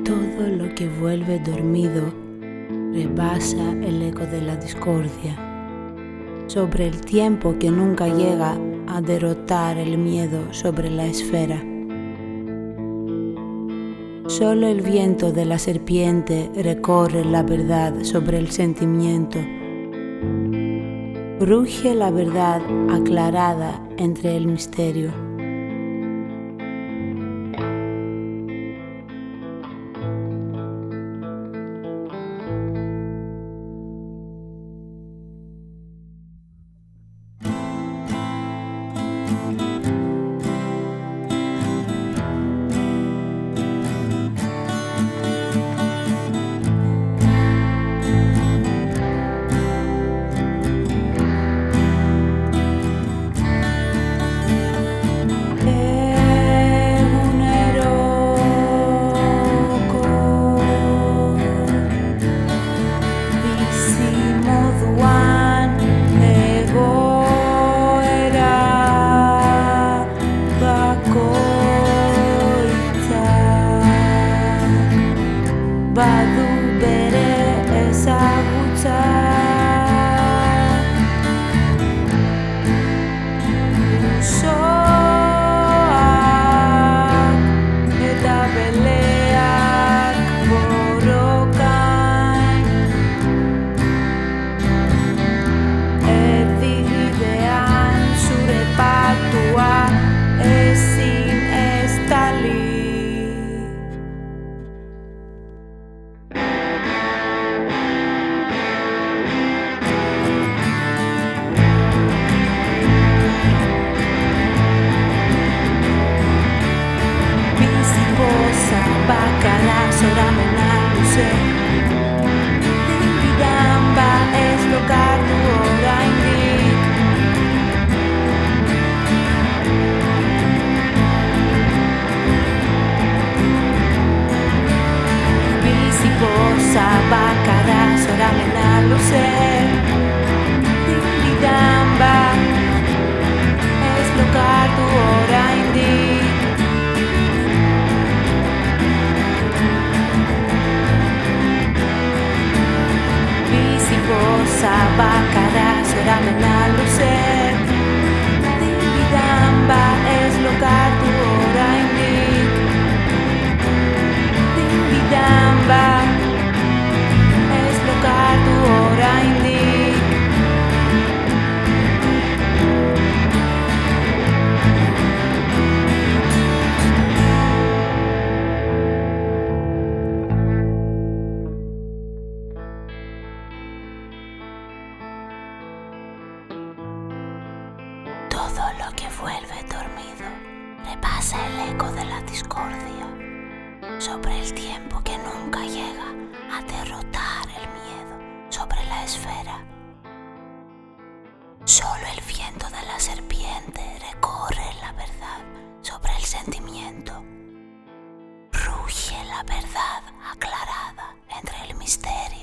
Todo lo que vuelve dormido rebasa el eco de la discordia, sobre el tiempo que nunca llega a derrotar el miedo sobre la esfera. Solo el viento de la serpiente recorre la verdad sobre el sentimiento. Ruge la verdad aclarada entre el misterio. Badu bere ezagutza Usoak eta beleak borrokan Erdibidean zure patua ezin estali Bakara zoramena luze Dinbidan ba ez lokartu oraindik Bizi poza bakara zoramena luze Dinbidan ba ez lokartu oraindik Goza bakara zoramena luze Dinbidan ba ez lokartu oraindik Dinbidan ba ez lokartu oraindik Todo lo que vuelve dormido repasa el eco de la discordia sobre el tiempo que nunca llega a derrotar el miedo sobre la esfera. Solo el viento de la serpiente recorre la verdad sobre el sentimiento. Ruge la verdad aclarada entre el misterio.